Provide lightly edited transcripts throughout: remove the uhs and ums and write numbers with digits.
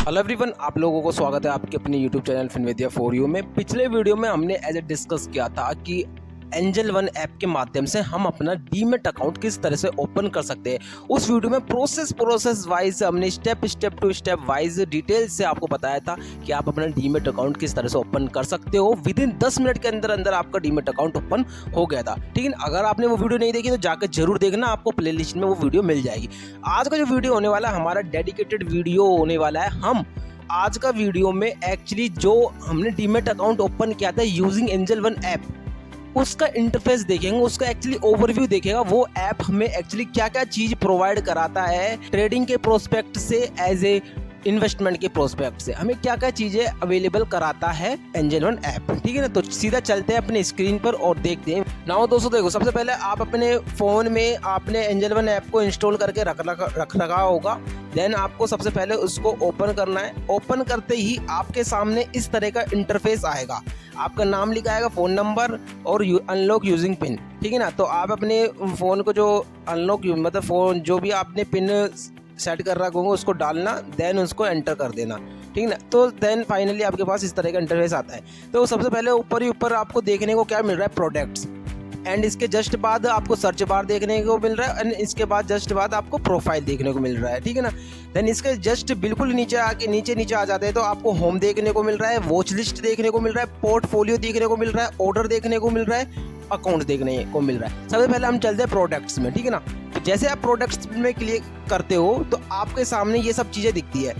Hello everyone, आप लोगों को स्वागत है आपके अपने यूट्यूब चैनल फिनविद्या फॉर यू में। पिछले वीडियो में हमने डिस्कस किया था कि एंजल वन ऐप के माध्यम से हम अपना डीमैट अकाउंट किस तरह से ओपन कर सकते हैं। उस वीडियो में प्रोसेस वाइज हमने step to step wise detail से आपको बताया था कि आप अपना डीमैट अकाउंट किस तरह से ओपन कर सकते हो। विद इन 10 मिनट के अंदर अंदर आपका डीमैट अकाउंट ओपन हो गया था। ठीक है, अगर आपने वो वीडियो नहीं देखी तो जाकर जरूर देखना, आपको प्ले लिस्ट में वो वीडियो मिल जाएगी। आज का जो वीडियो होने वाला है हमारा डेडिकेटेड वीडियो होने वाला है। हम आज का वीडियो में एक्चुअली जो हमने डीमैट अकाउंट ओपन किया था यूजिंग एंजल वन ऐप, उसका इंटरफेस देखेंगे, उसका एक्चुअली ओवरव्यू देखेगा। वो ऐप हमें एक्चुअली क्या क्या चीज़ प्रोवाइड कराता है ट्रेडिंग के प्रोस्पेक्ट से, एज ए इन्वेस्टमेंट के प्रोस्पेक्ट से हमें क्या क्या चीज़ें अवेलेबल कराता है एंजल वन ऐप। ठीक है ना, तो सीधा चलते हैं अपने स्क्रीन पर और देखते हैं। नाउ दोस्तों देखो, सबसे पहले आप अपने फ़ोन में आपने एंजल वन ऐप को इंस्टॉल करके रख रखा होगा। देन आपको सबसे पहले उसको ओपन करना है। ओपन करते ही आपके सामने इस तरह का इंटरफेस आएगा। आपका नाम लिखा आएगा, फ़ोन नंबर और अनलॉक यूजिंग पिन। ठीक है ना, तो आप अपने फ़ोन को जो अनलॉक मतलब फ़ोन जो भी आपने पिन सेट कर रखा होगा उसको डालना, देन उसको एंटर कर देना। ठीक है ना, तो देन फाइनली आपके पास इस तरह का इंटरफेस आता है। तो सबसे पहले ऊपर ही ऊपर आपको देखने को क्या मिल रहा है, प्रोडक्ट्स, एंड इसके जस्ट बाद आपको सर्च बार देखने को मिल रहा है, एंड इसके बाद जस्ट बाद आपको प्रोफाइल देखने को मिल रहा है। ठीक है ना, देन इसके जस्ट बिल्कुल नीचे आके नीचे आ जाते हैं तो आपको होम देखने को मिल रहा है, वॉच लिस्ट देखने को मिल रहा है, पोर्टफोलियो देखने को मिल रहा है, ऑर्डर देखने को मिल रहा है, अकाउंट देखने को मिल रहा है। सबसे पहले हम चलते हैं प्रोडक्ट्स में। ठीक है ना, तो जैसे आप प्रोडक्ट्स में क्लिक करते हो तो आपके सामने ये सब चीज़ें दिखती है।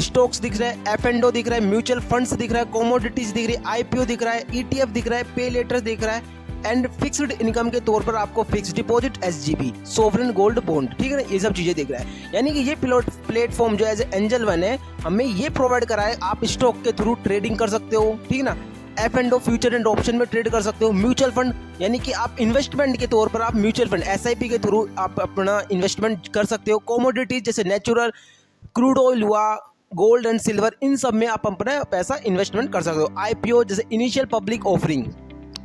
स्टॉक्स दिख रहा है, एफ&ओ दिख रहा है, म्यूचुअल फंड्स दिख रहा है, कमोडिटीज दिख रही है, आईपीओ दिख रहा है, ईटीएफ दिख रहा है, पे लेटर्स दिख रहा है, एंड फिक्स्ड इनकम के तौर पर आपको fixed deposit, SGB, sovereign gold bond, ठीक है ना, ये सब चीज़ें दिख रहा है। यानी कि ये प्लेटफॉर्म जो एज एंजल वन है हमें ये प्रोवाइड करा है। आप स्टॉक के थ्रू ट्रेडिंग कर सकते हो। ठीक है ना, एफ&ओ फ्यूचर एंड ऑप्शन में ट्रेड कर सकते हो। म्यूचुअल फंड यानी कि आप इन्वेस्टमेंट के तौर पर आप म्यूचुअल फंड एसआईपी के थ्रू आप अपना इन्वेस्टमेंट कर सकते हो। कमोडिटीज जैसे नेचुरल क्रूड ऑयल हुआ, गोल्ड एंड सिल्वर, इन सब में आप अपना पैसा इन्वेस्टमेंट कर सकते हो। आईपीओ जैसे इनिशियल पब्लिक ऑफरिंग,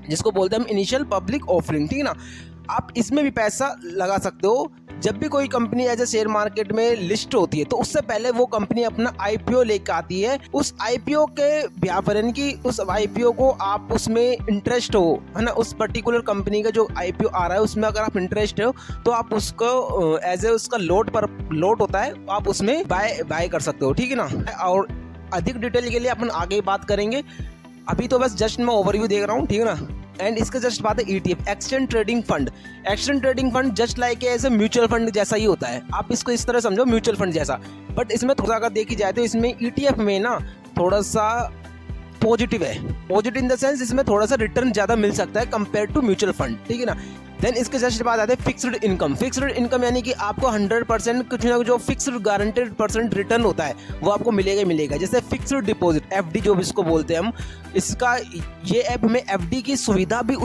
जिसको बोलते हैं हम इनिशियल पब्लिक ऑफरिंग, ठीक है ना, आप इसमें भी पैसा लगा सकते हो। जब भी कोई company as a share market में लिस्ट होती है तो उससे पहले वो कंपनी अपना आईपीओ लेकर आती है। उस आईपीओ के व्यापारण की उस आईपीओ को आप उसमें इंटरेस्ट हो, है ना, उस पर्टिकुलर कंपनी का जो आईपीओ आ रहा है उसमें अगर आप इंटरेस्ट हो तो आप उसको एज ए उसका लोट होता है, आप उसमें बाय कर सकते हो। ठीक है ना, और अधिक डिटेल के लिए अपन आगे बात करेंगे। अभी तो बस जस्ट मैं ओवरव्यू देख रहा हूँ। ठीक है ना, एंड इसके जस्ट बात है ETF, exchange trading fund. Exchange trading fund just like ऐसे म्यूचुअल फंड जैसा ही होता है, आप इसको इस तरह समझो म्यूचुअल फंड जैसा। बट इसमें थोड़ा अगर देखी जाए तो इसमें ईटीएफ में ना थोड़ा सा पॉजिटिव है, पॉजिटिव इन द सेंस इसमें थोड़ा सा रिटर्न ज़्यादा मिल सकता है कंपेयर टू म्यूचुअल फंड। ठीक है ना, देन इसके जस्ट बाद आते हैं फिक्स्ड इनकम। फिक्स्ड इनकम यानी कि आपको 100% कुछ ना जो फिक्स्ड गारंटेड % रिटर्न होता है वो आपको मिलेगा ही मिलेगा। जैसे फिक्स्ड डिपॉजिट, एफडी जो इसको बोलते हैं हम, इसका ये ऐप हमें एफडी की सुविधा भी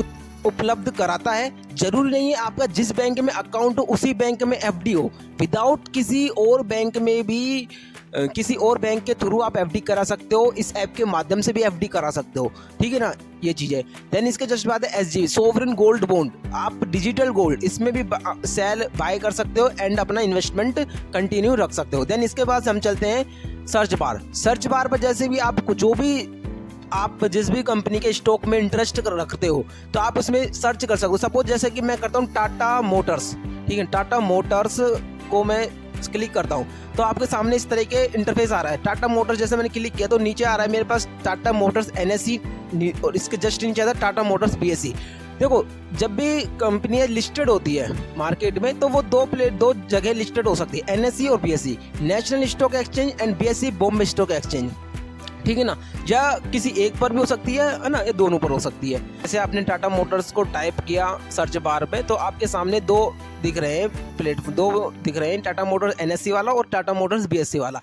उपलब्ध कराता है। जरूरी नहीं है आपका जिस बैंक में अकाउंट हो उसी बैंक में एफडी हो, विदाउट किसी और बैंक में भी किसी और बैंक के थ्रू आप एफडी करा सकते हो। इस ऐप के माध्यम से भी एफडी करा सकते हो। ठीक है ना, ये चीज़ है। देन इसके जस्ट बाद है एसजी, सोवरेन गोल्ड बॉन्ड। आप डिजिटल गोल्ड इसमें भी सेल बाय कर सकते हो एंड अपना इन्वेस्टमेंट कंटिन्यू रख सकते हो। देन इसके बाद हम चलते हैं सर्च बार। सर्च बार पर जैसे भी आप जो भी आप जिस भी कंपनी के स्टॉक में इंटरेस्ट रखते हो तो आप उसमें सर्च कर सकते हो। सपोज जैसे कि मैं करता हूँ टाटा मोटर्स। ठीक है, टाटा मोटर्स को मैं क्लिक करता हूँ तो आपके सामने इस तरह के इंटरफेस आ रहा है। टाटा मोटर्स जैसे मैंने क्लिक किया तो नीचे आ रहा है मेरे पास टाटा मोटर्स एनएसई, और इसके जस्ट नीचे आता है टाटा मोटर्स बीएसई। देखो, जब भी कंपनियां लिस्टेड होती है मार्केट में तो वो दो जगह लिस्टेड हो सकती है, एनएसई और BSE, national stock exchange and BSE Bombay stock exchange. ठीक है ना, या किसी एक पर भी हो सकती है ना, ये दोनों पर हो सकती है। जैसे आपने टाटा मोटर्स को टाइप किया सर्च बार पे तो आपके सामने दो दिख रहे हैं, टाटा मोटर्स एनएससी वाला और टाटा मोटर्स बीएससी वाला।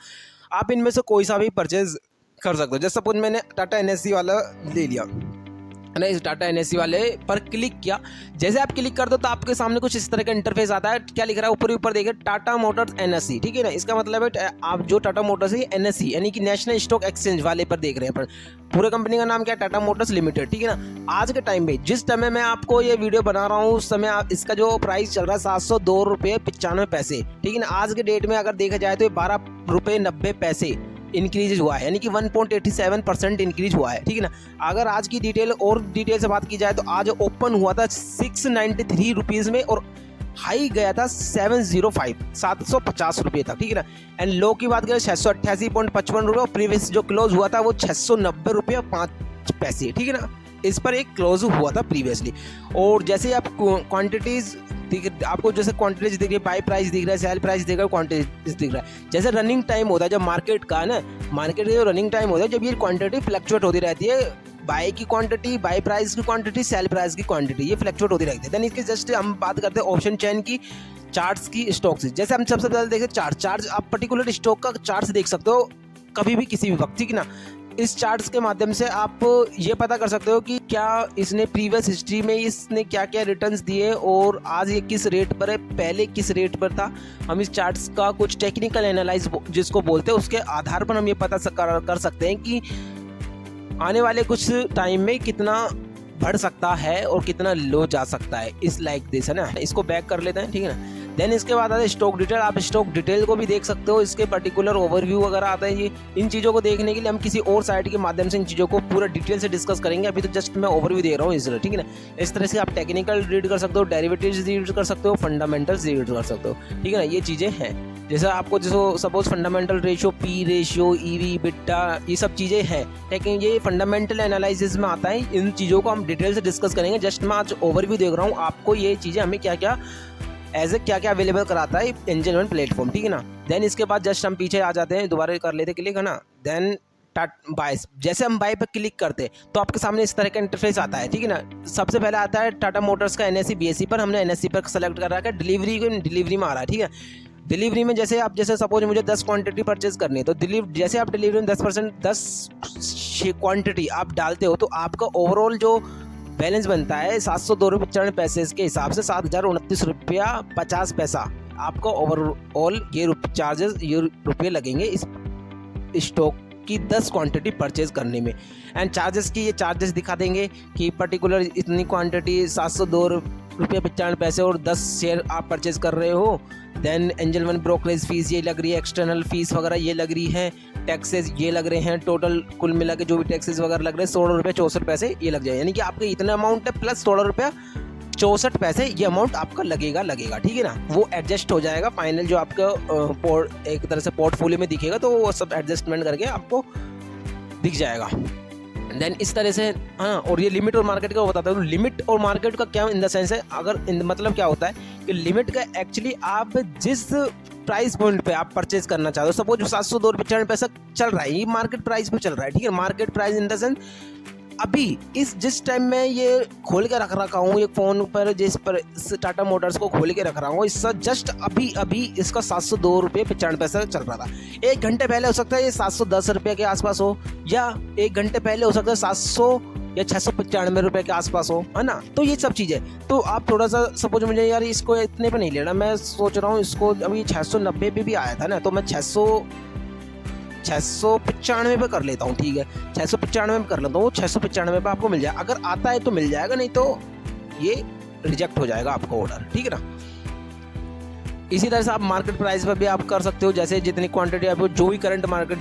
आप इनमें से कोई सा भी परचेज कर सकते हो। जैसे सपोज मैंने टाटा एनएससी वाला ले लिया है ना, इस टाटा एनएससी वाले पर क्लिक किया। जैसे आप क्लिक कर दो तो आपके सामने कुछ इस तरह का इंटरफेस आता है। क्या लिख रहा है ऊपर ही ऊपर देखिए, टाटा मोटर्स एनएससी। ठीक है ना, इसका मतलब है आप जो टाटा मोटर्स है एनएससी यानी कि नेशनल स्टॉक एक्सचेंज वाले पर देख रहे हैं। पर पूरे कंपनी का नाम क्या है, टाटा मोटर्स लिमिटेड। ठीक है ना, आज के टाइम में जिस समय मैं आपको ये वीडियो बना रहा हूँ उस समय इसका जो प्राइस चल रहा है 702 रुपये 95 पैसे। ठीक है ना, आज के डेट में अगर देखा जाए तो 12 रुपये 90 पैसे इंक्रीज हुआ है, यानी कि 1.87% इंक्रीज हुआ है, ठीक है ना। अगर आज की डिटेल से बात की जाए तो आज ओपन हुआ था 693 रुपीज़ में और हाई गया था 750 रुपये तक, ठीक है ना। एंड लो की बात करें 688.55 रुपये और प्रीवियस जो क्लोज हुआ था वो 690 रुपये और 5 पैसे, ठीक है ना। इस पर एक क्लोज हुआ था प्रीवियसली। और जैसे आप क्वांटिटीज़ आपको जैसे क्वांटिटीज दिख रही है, बाई प्राइस दिख रहा है, सेल प्राइस दिख रहा है, क्वांटिटीज दिख रहा है। जैसे रनिंग टाइम होता है जब मार्केट का ना, मार्केट का जो रनिंग टाइम होता है जब ये क्वांटिटी फ्लक्चुएट होती रहती है, बाई की क्वांटिटी, बाई प्राइस की क्वांटिटी, सेल प्राइस की क्वांटिटी, ये फ्लक्चुएट होती रहती है। देन इसके जस्ट हम बात करते हैं ऑप्शन चेन की, चार्ट्स की, स्टॉक्स की। जैसे हम सबसे पहले देखें चार्ट आप पर्टिकुलर स्टॉक का चार्ट देख सकते हो कभी भी किसी भी वक्त, ठीक है ना। इस चार्ट्स के माध्यम से आप ये पता कर सकते हो कि क्या इसने प्रीवियस हिस्ट्री में इसने क्या क्या रिटर्न्स दिए और आज ये किस रेट पर है, पहले किस रेट पर था। हम इस चार्ट्स का कुछ टेक्निकल एनालाइज जिसको बोलते हैं उसके आधार पर हम ये पता कर सकते हैं कि आने वाले कुछ टाइम में कितना बढ़ सकता है और कितना लो जा सकता है, इस लाइक दिस, है ना। इसको बैक कर लेते हैं, ठीक है ना। देन इसके बाद आता है स्टॉक डिटेल। आप स्टॉक डिटेल को भी देख सकते हो, इसके पर्टिकुलर ओवरव्यू वगैरह आता है। ये इन चीज़ों को देखने के लिए हम किसी और साइट के माध्यम से इन चीज़ों को पूरा डिटेल से डिस्कस करेंगे। अभी तो जस्ट मैं ओवरव्यू दे रहा हूँ इस तरह, ठीक है ना। इस तरह से आप टेक्निकल रीड कर सकते हो, डेरिवेटिव्स रीड कर सकते हो, फंडामेंटल्स रीड कर सकते हो, ठीक है ना। ये चीज़ें हैं। जैसे आपको जैसे suppose fundamental ratio, P ratio, EV, EBITDA, ये सब चीज़ें हैं, लेकिन ये फंडामेंटल एनालिसिस में आता है। इन चीज़ों को हम डिटेल से डिस्कस करेंगे। जस्ट मैं आज ओवरव्यू देख रहा हूँ आपको, ये चीज़ें हमें क्या क्या क्या अवेलेबल कराता है एंजल वन प्लेटफॉर्म, ठीक है ना। देन इसके बाद जस्ट हम पीछे आ जाते हैं, दोबारा कर लेते क्लिक, है ना। देन बाय, जैसे हम बाय पर क्लिक करते हैं तो आपके सामने इस तरह का इंटरफेस आता है, ठीक है ना। सबसे पहले आता है टाटा मोटर्स का NSE BSE पर, हमने NSE पर सेलेक्ट कर रखा है। डिलीवरी में आ रहा है, ठीक है। डिलीवरी में जैसे सपोज मुझे 10 क्वांटिटी परचेज करनी है तो जैसे आप डिलीवरी में 10 क्वांटिटी आप डालते हो तो आपका ओवरऑल जो बैलेंस बनता है 702 रुपये 95 पैसे के हिसाब से 7,029 रुपया 50 पैसा आपका ओवरऑल ये रुपये लगेंगे इस स्टॉक की 10 क्वांटिटी परचेज करने में। एंड चार्जेस की ये चार्जेस दिखा देंगे कि पर्टिकुलर इतनी क्वांटिटी 702 रुपये 95 पैसे और 10 शेयर आप परचेज कर रहे हो। Then Angel One brokerage fees ये लग रही है, एक्सटर्नल फीस वगैरह ये लग रही है, टैक्सेस ये लग रहे हैं, टोटल कुल मिला के जो भी टैक्सेस वगैरह लग रहे हैं 16 रुपये 64 पैसे ये लग जाए, यानी कि आपके इतना अमाउंट है प्लस 16 रुपया 64 पैसे ये अमाउंट आपका लगेगा, ठीक है ना। वो एडजस्ट हो जाएगा फाइनल जो आपका एक तरह से पोर्टफोलियो में दिखेगा, तो वो सब एडजस्टमेंट करके आपको दिख जाएगा। देन इस तरह से, हाँ। और ये लिमिट और मार्केट का बताता हूँ। लिमिट और मार्केट का क्या इन द सेंस है, मतलब क्या होता है कि लिमिट का एक्चुअली आप जिस प्राइस पॉइंट पे आप परचेज करना चाहते हो, सपोज 702 रुपये 94 पैसा चल रहा है, ये मार्केट प्राइस पे चल रहा है, ठीक है। Market price in the sense अभी जिस टाइम में ये खोल के रख रखा हूँ, ये फ़ोन पर जिस पर टाटा मोटर्स को खोल के रख रहा हूँ, इसका जस्ट अभी इसका 702 रुपये 95 पैसा चल रहा था। 1 घंटे पहले हो सकता है ये 710 रुपये के आसपास हो, या 1 घंटे पहले हो सकता है 700 या 695 रुपये के आसपास हो, है ना। तो ये सब चीज़ें, तो आप थोड़ा सा सपोज मुझे यार इसको इतने पे नहीं लेना, मैं सोच रहा हूँ इसको अभी 690 पे भी आया था ना, तो मैं 695 पे कर लेता हूँ, ठीक है। 695 पे कर लेता हूँ, 695 पे आपको मिल जाए, अगर आता है तो मिल जाएगा, नहीं तो ये रिजेक्ट हो जाएगा आपका ऑर्डर, ठीक है ना। इसी तरह से आप मार्केट प्राइस पर भी आप कर सकते हो, जैसे जितनी क्वांटिटी आपको जो भी करंट मार्केट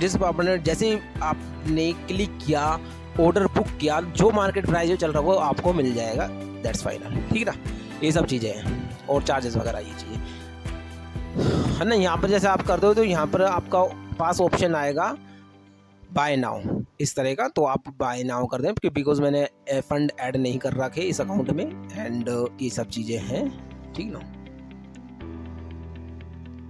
जैसे आपने क्लिक किया, ऑर्डर बुक किया, जो मार्केट प्राइस जो चल रहा है वो आपको मिल जाएगा, दैट्स फाइनल, ठीक है ना। ये सब चीज़ें हैं और चार्जेस वगैरह ये चीज़ें, है ना। यहाँ पर जैसे आप कर दो तो यहाँ पर आपका पास ऑप्शन आएगा बाय नाउ इस तरह का, तो आप बाय नाउ कर दें बिकॉज मैंने फंड ऐड नहीं कर रखे इस अकाउंट में, एंड ये सब चीज़ें हैं, ठीक ना।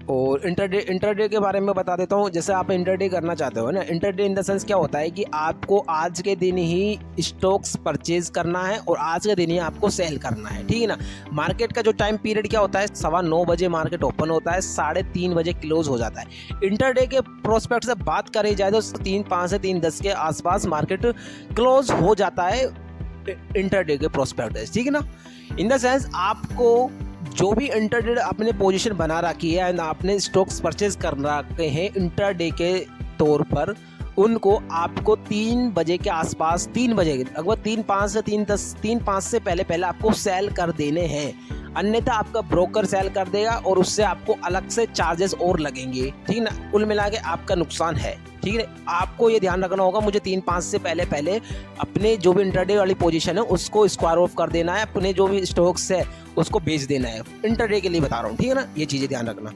और इंटरडे के बारे में बता देता हूँ। जैसे आप इंटरडे करना चाहते हो ना, इंटरडे इन द सेंस क्या होता है कि आपको आज के दिन ही स्टॉक्स परचेज करना है और आज के दिन ही आपको सेल करना है, ठीक है ना। मार्केट का जो टाइम पीरियड क्या होता है, 9:15 बजे मार्केट ओपन होता है, 3:30 बजे क्लोज हो जाता है। इंटरडे के प्रोस्पेक्ट से बात करी जाए तो 3:05 से 3:10 के आसपास मार्केट क्लोज हो जाता है इंटरडे के प्रोस्पेक्ट, ठीक है ना। इन द सेंस आपको जो भी इंटरडे आपने पोजीशन बना रखी है एंड आपने स्टॉक्स परचेज कर रखे हैं इंटरडे के तौर पर, उनको आपको 3 बजे के आसपास, 3 बजे लगभग 3:05 से 3:10 से पहले आपको सेल कर देने हैं, अन्यथा आपका ब्रोकर सेल कर देगा और उससे आपको अलग से चार्जेस और लगेंगे, ठीक ना। कुल मिला के आपका नुकसान है। ठीक है। आपको ये ध्यान रखना होगा, मुझे 3-5 से पहले अपने जो भी इंटरडे वाली पोजीशन है उसको स्क्वायर ऑफ कर देना है, अपने जो भी स्टॉक्स है उसको बेच देना है। इंटरडे के लिए बता रहा हूँ, ठीक है ना, ये चीज़ें ध्यान रखना।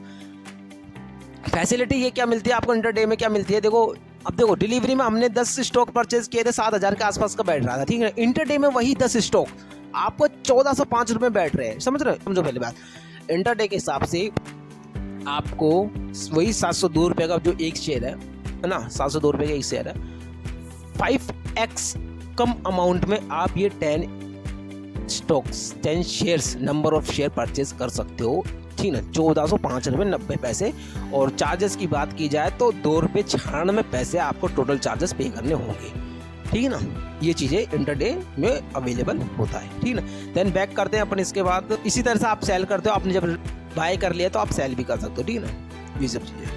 फैसिलिटी ये क्या मिलती है आपको इंटरडे में, क्या मिलती है, देखो अब देखो डिलीवरी में हमने 10 स्टॉक परचेज किए थे, 7,000 के आसपास का बैठ रहा था, ठीक है। इंटरडे में वही 10 स्टॉक आपको 1405 रुपये बैठ रहे हैं, समझ रहे हो, समझो पहले बात। इंटरडे के हिसाब से आपको वही 702 रुपये का जो एक शेयर है ना, 702 रुपये का एक शेयर है, 5x कम अमाउंट में आप ये 10 shares number of share purchase कर सकते हो, ठीक ना। 1405 रुपये 90 पैसे। और चार्जेस की बात की जाए तो 2 रुपये 96 पैसे आपको टोटल चार्जेस पे करने होंगे, ठीक है ना। ये चीज़ें इंटरडे में अवेलेबल होता है, ठीक है ना। देन बैक करते हैं अपन, इसके बाद इसी तरह से आप सेल करते हो, आपने जब बाय कर लिया तो आप सेल भी कर सकते हो, ठीक है ना, ये सब चीज़ें।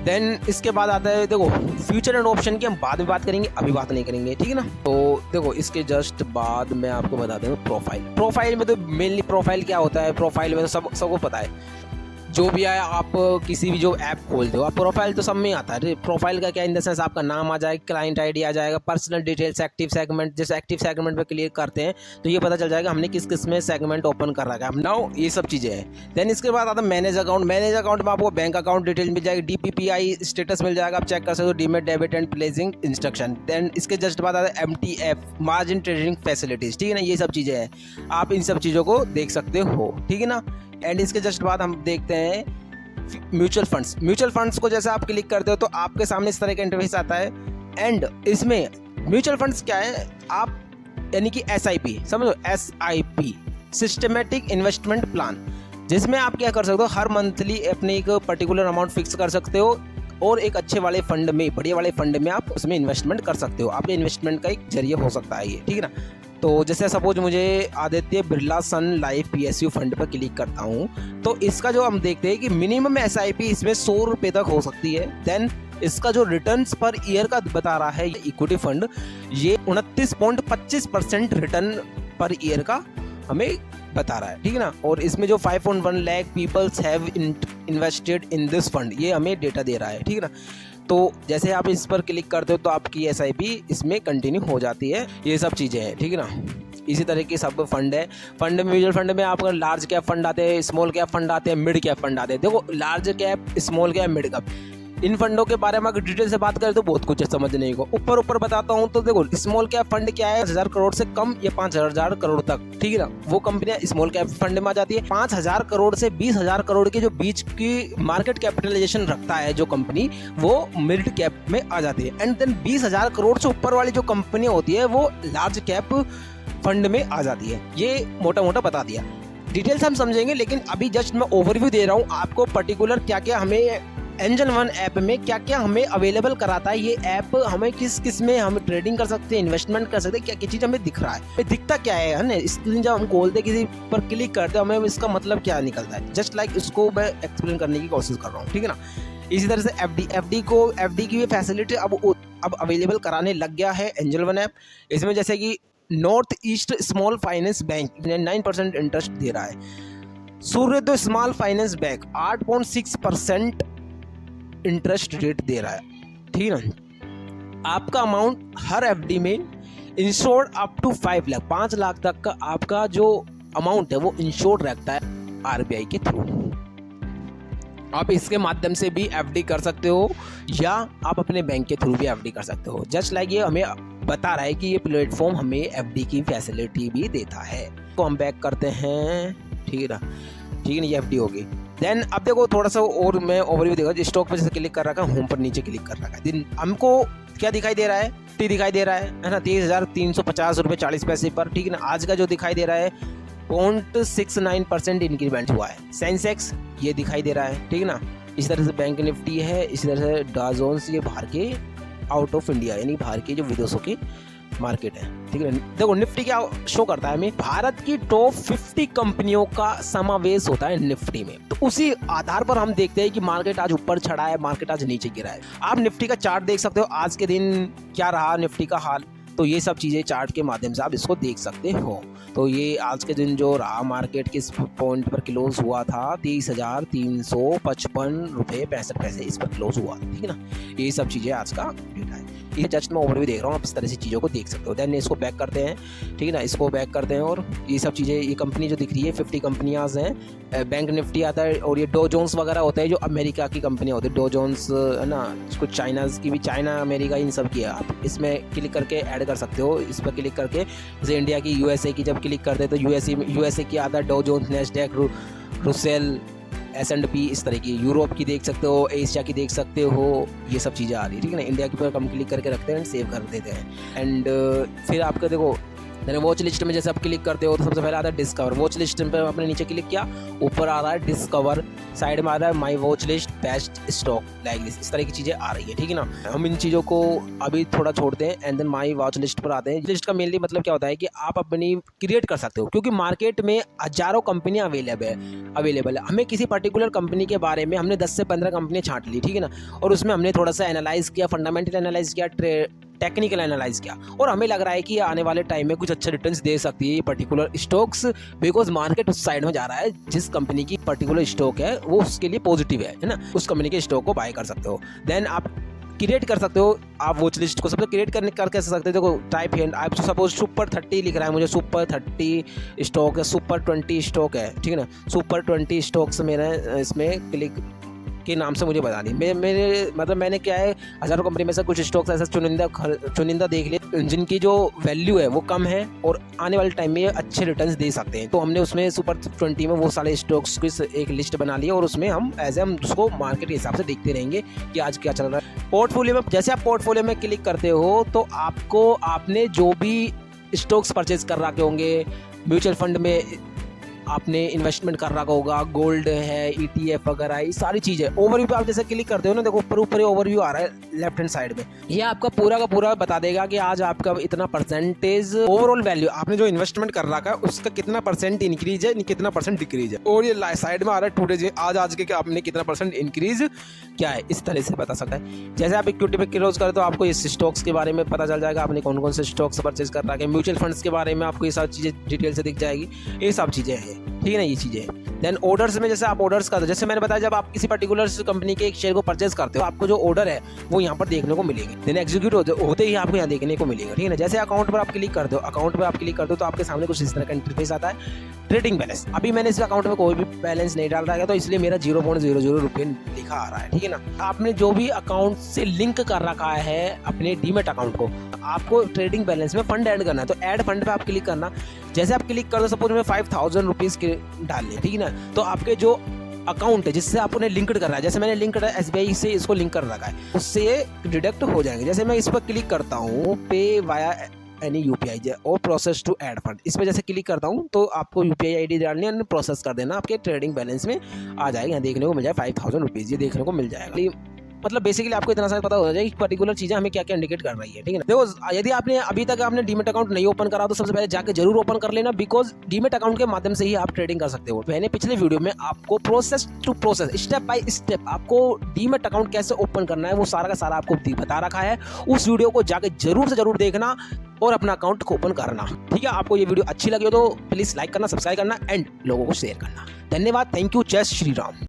देन इसके बाद आता है, देखो फ्यूचर एंड ऑप्शन की हम बाद में बात करेंगे, अभी बात नहीं करेंगे, ठीक है ना। तो देखो इसके जस्ट बाद मैं आपको बता दूँ प्रोफाइल में तो मेनली प्रोफाइल क्या होता है, प्रोफाइल में तो सबको पता है, जो भी आया आप किसी भी जो ऐप खोलते हो आप प्रोफाइल तो सब में आता है। प्रोफाइल का क्या इन द सेंस आपका नाम आ जाएगा, क्लाइंट आईडी आ जाएगा, पर्सनल डिटेल्स, एक्टिव सेगमेंट, जैसे एक्टिव सेगमेंट पे क्लिक करते हैं तो ये पता चल जाएगा हमने किस किस में सेगमेंट ओपन कर रखा है नाउ, ये सब चीज़ें हैं। देन इसके बाद आता है मैनेज अकाउंट में आपको बैंक अकाउंट डिटेल मिल जाएगी, DPPI स्टेटस मिल जाएगा, आप चेक कर सकते हो, demat, debit and placing instruction. Then इसके जस्ट बाद आता है MTF, मार्जिन ट्रेडिंग फैसिलिटीज, ठीक है ना, ये सब चीज़ें हैं, आप इन सब चीज़ों को देख सकते हो, ठीक है ना। एंड इसके जस्ट बाद हम देखते हैं म्यूचुअल फंड्स को जैसे आप क्लिक करते हो तो आपके सामने इस तरह का इंटरफेस आता है। एंड इसमें म्यूचुअल फंड्स क्या है, आप यानी कि SIP समझो, SIP सिस्टमेटिक इन्वेस्टमेंट प्लान, जिसमें आप क्या कर सकते हो, हर मंथली अपने एक पर्टिकुलर अमाउंट फिक्स कर सकते हो और एक अच्छे वाले फंड में, बढ़िया वाले फंड में आप उसमें इन्वेस्टमेंट कर सकते हो, आपके इन्वेस्टमेंट का एक जरिए हो सकता है ये, ठीक है ना। तो जैसे सपोज मुझे आदित्य बिरला सन लाइफ PSU फंड पर क्लिक करता हूँ तो इसका जो हम देखते हैं कि मिनिमम SIP इसमें 100 रुपये तक हो सकती है। देन इसका जो रिटर्न्स पर ईयर का बता रहा है इक्विटी फंड, ये 29.25% रिटर्न पर ईयर का हमें बता रहा है, ठीक है ना। और इसमें जो 5.1 lakh peoples have invested in this fund, ये हमें डेटा दे रहा है, ठीक है ना। तो जैसे आप इस पर क्लिक करते हो तो आपकी SIP इसमें कंटिन्यू हो जाती है, ये सब चीज़ें हैं, ठीक है ना। इसी तरह के सब फंड है। फंड में, म्यूचुअल फंड में आप अगर लार्ज कैप फंड आते हैं, स्मॉल कैप फंड आते हैं, मिड कैप फंड आते हैं। देखो large cap, small cap, mid cap, इन फंडों के बारे में अगर डिटेल से बात करें तो बहुत कुछ है समझने को। ऊपर बताता हूँ तो देखो स्मॉल कैप फंड क्या है, 1000 करोड़ से कम या 5000 करोड़ तक, ठीक है ना, वो कंपनियां स्मॉल कैप फंड में आ जाती है। 5000 करोड़ से 20,000 करोड़ के जो बीच की मार्केट कैपिटलाइजेशन रखता है जो कंपनी, वो मिड कैप में आ जाती है। एंड देन 20,000 करोड़ से ऊपर वाली जो कंपनियां होती है वो लार्ज कैप फंड में आ जाती है। ये मोटा मोटा बता दिया, डिटेल्स हम समझेंगे, लेकिन अभी जस्ट मैं ओवरव्यू दे रहा हूँ आपको, पर्टिकुलर क्या क्या हमें एंजल वन ऐप में क्या क्या हमें अवेलेबल कराता है। ये ऐप हमें किस किस में हम ट्रेडिंग कर सकते हैं, इन्वेस्टमेंट कर सकते हैं, क्या क्या चीज़ हमें दिख रहा है, दिखता क्या है ना। स्क्रीन जब हम खोलते किसी पर क्लिक करते हैं हमें इसका मतलब क्या निकलता है, जस्ट लाइक इसको मैं एक्सप्लेन करने की कोशिश कर रहा हूँ, ठीक है ना। इसी तरह से FD की भी फैसिलिटी अब अवेलेबल कराने लग गया है एंजल वन ऐप। इसमें जैसे कि North East small finance bank 9% interest दे रहा है। Suryoday small finance bank 8.6% interest rate दे रहा है, ठीक है ना। आपका अमाउंट हर FD में insured up to 5 lakh, 5 lakh तक का आपका जो अमाउंट है वो इंश्योर्ड रहता है RBI के थ्रू। आप इसके माध्यम से भी FD कर सकते हो या आप अपने बैंक के थ्रू भी FD कर सकते हो। जस्ट लाइक ये हमें बता रहा है कि ये प्लेटफॉर्म हमें FD की फैसिलिटी भी देता है। तो हम बैक करते हैं, ठीक है ना, ये FD होगी। देन अब देखो थोड़ा सा और मैं ओवरव्यू देखा, स्टॉक पे जैसे क्लिक कर रखा है, होम पर नीचे क्लिक कर रखा है, हमको क्या दिखाई दे रहा है, दिखाई दे रहा है ना, 23,350 रुपये 40 पैसे पर, ठीक है ना। आज का जो दिखाई दे रहा है 0.69% इंक्रीमेंट हुआ है। सेंसेक्स ये दिखाई दे रहा है, ठीक है ना। इस तरह से बैंक निफ्टी है, इसी तरह से डाउजोन्स, ये बाहर के आउट ऑफ इंडिया यानी बाहर के जो विदेशों की मार्केट है, ठीक है। देखो निफ्टी क्या शो करता है हमें, भारत की टॉप 50 कंपनियों का समावेश होता है निफ्टी में। तो उसी आधार पर हम देखते हैं कि मार्केट आज ऊपर चढ़ा है, मार्केट आज नीचे गिरा है। आप निफ्टी का चार्ट देख सकते हो, आज के दिन क्या रहा निफ्टी का हाल, तो ये सब चीज़ें चार्ट के माध्यम से आप इसको देख सकते हो। तो ये आज के दिन जो रहा मार्केट किस पॉइंट पर क्लोज हुआ था, 23,355 रुपये 65 पैसे इस पर क्लोज हुआ, ठीक है ना। ये सब चीज़ें आज का डेटा है। ये जस्ट मैं ओवरव्यू देख रहा हूँ, आप इस तरह से चीज़ों को देख सकते हो। देन इसको बैक करते हैं, ठीक है ना, इसको बैक करते हैं और ये सब चीज़ें, ये कंपनी जो दिख रही है 50 कंपनियाँ हैं, बैंक निफ्टी आता है और ये डो जोन्स वगैरह होते हैं जो अमेरिका की कंपनियाँ होती है, डो जोन्स है ना, कुछ चाइना की भी, चाइना अमेरिका इन सब की है। आप इसमें क्लिक करके ऐड कर सकते हो, इस पर क्लिक करके। जैसे इंडिया की यूएसए की जब क्लिक करते हैं तो यूएसए की आता है dough Jones, Nasdaq, Russell, S&P, इस तरह की। यूरोप की देख सकते हो, एशिया की देख सकते हो, ये सब चीज़ें आ रही है, ठीक है ना। इंडिया के ऊपर हम क्लिक करके रखते हैं एंड सेव कर देते हैं। एंड फिर आपका देखो वॉच लिस्ट में जैसे आप क्लिक करते हो तो सबसे पहले आता है डिस्कवर। वॉच लिस्ट पे आपने नीचे क्लिक किया, ऊपर आ रहा है डिस्कवर, साइड में आ रहा है माई watch list best stock, like this, इस तरह की चीज़ें आ रही है, ठीक है ना। हम इन चीज़ों को अभी थोड़ा छोड़ते हैं and then my watch list पर आते हैं। लिस्ट का मेनली मतलब क्या होता है कि आप अपनी क्रिएट कर सकते हो, क्योंकि मार्केट में हजारों कंपनियाँ अवेलेबल है। हमें किसी पर्टिकुलर कंपनी के बारे में हमने 10 से 15 कंपनियाँ छांट ली, ठीक है ना, और उसमें हमने थोड़ा सा एनालाइज किया, फंडामेंटल एनालाइज किया, टेक्निकल एनालाइज किया, और हमें लग रहा है कि आने वाले टाइम में कुछ अच्छे रिटर्न्स दे सकती है ये पर्टिकुलर स्टॉक्स, बिकॉज मार्केट उस साइड में जा रहा है। जिस कंपनी की पर्टिकुलर स्टॉक है वो उसके लिए पॉजिटिव है ना, उस कंपनी के स्टॉक को बाय कर सकते हो। देन आप क्रिएट कर सकते हो, आप वॉच लिस्ट को सबसे क्रिएट कर कैसे सकते हो। देखो टाइप है, आप सपोज सुपर 30 लिख रहा है, मुझे सुपर 30 स्टॉक है, सुपर 20 स्टॉक है, ठीक है ना। सुपर 20 स्टॉक्स मेरा इसमें क्लिक के नाम से मुझे बता दी। मेरे मतलब मैंने क्या है, हज़ारों कंपनी में से कुछ स्टॉक्स ऐसा चुनिंदा देख लिए जिनकी जो वैल्यू है वो कम है और आने वाले टाइम में अच्छे रिटर्न्स दे सकते हैं। तो हमने उसमें सुपर 20 में वो सारे स्टॉक्स की एक लिस्ट बना ली है और उसमें हम हम उसको मार्केट के हिसाब से देखते रहेंगे कि आज क्या चल रहा है। पोर्टफोलियो में जैसे आप पोर्टफोलियो में क्लिक करते हो तो आपने जो भी स्टॉक्स परचेज कर रखे होंगे, म्यूचुअल फंड में आपने इन्वेस्टमेंट कर रखा होगा, गोल्ड है, ETF वगैरह, ये सारी चीज़ें। ओवरव्यू पे आप जैसे क्लिक करते हो ना, देखो ऊपर ओवरव्यू आ रहा है लेफ्ट हैंड साइड में, ये आपका पूरा का पूरा बता देगा कि आज आपका इतना परसेंटेज ओवरऑल वैल्यू, आपने जो इन्वेस्टमेंट कर रखा है उसका कितना परसेंट इंक्रीज है, कितना परसेंट डिक्रीज है, और ये साइड में आ रहा है टुडे आज के आपने कितना परसेंट इंक्रीज क्या है, इस तरह से बता सकता है। जैसे आप इक्विटी पे क्लोज करें तो आपको इस स्टॉक्स के बारे में पता चल जाएगा, आपने कौन कौन से स्टॉक्स परचेज कर रखा है। म्यूचुअल फंड्स के बारे में आपको ये सारी चीज़ें डिटेल से दिख जाएगी, ये सब चीज़ें हैं, ठीक है ना, ये चीज़ें। देन ऑर्डर्स में जैसे आप ऑर्डर्स करते हो, जैसे मैंने बताया जब आप किसी पर्टिकुलर कंपनी के एक शेयर को परचेज करते हो, आपको जो ऑर्डर है वो यहाँ पर देखने को मिलेंगे। देन एग्जीक्यूट होते ही आपको यहाँ देखने को मिलेगा, ठीक है ना। जैसे अकाउंट पर आप क्लिक करते हो, तो आपके सामने कुछ इस तरह का इंटरफेस आता है। ट्रेडिंग बैलेंस, अभी मैंने इस अकाउंट में कोई भी बैलेंस नहीं डाल रहा है तो इसलिए मेरा 0.00 रुपये लिखा आ रहा है, ठीक है ना। आपने जो भी अकाउंट से लिंक कर रखा है अपने डीमेट अकाउंट को, आपको ट्रेडिंग बैलेंस में फंड ऐड करना है, तो ऐड फंड पे आप क्लिक करना। जैसे आप क्लिक कर दो, सपोज में 5000 रुपीज़ के डालने, ठीक है ना, तो आपके जो अकाउंट है जिससे आपने लिंक्ड करना है, जैसे मैंने लिंक करा SBI से इसको लिंक कर रखा है, उससे ये डिडक्ट हो जाएंगे। जैसे मैं इस पर क्लिक करता हूँ, पे वाया एनी UPI और प्रोसेस टू ऐड फंड, इस पर जैसे क्लिक करता हूँ तो आपको UPI ID डालनी है, प्रोसेस कर देना, आपके ट्रेडिंग बैलेंस में आ जाएगा। यहाँ देखने को मिल जाए 5000 रुपीज़, ये देखने को मिल जाएगा। मतलब बेसिकली आपको इतना सारा पता हो जाएगा कि पर्टिकुलर चीज़ें हमें क्या क्या इंडिकेट कर रही है, ठीक है ना। देखो यदि आपने अभी तक आपने डीमेट अकाउंट नहीं ओपन करा तो सबसे पहले जाके जरूर ओपन कर लेना, बिकॉज डीमेट अकाउंट के माध्यम से ही आप ट्रेडिंग कर सकते हो। मैंने पिछले वीडियो में आपको process to process, step by step आपको डीमेट अकाउंट कैसे ओपन करना है वो सारा का सारा आपको बता रखा है। उस वीडियो को जाके जरूर से जरूर देखना और अपना अकाउंट को ओपन करना, ठीक है। आपको ये वीडियो अच्छी लगी हो तो प्लीज लाइक करना, सब्सक्राइब करना एंड लोगों को शेयर करना। धन्यवाद, थैंक यू, जय श्री राम।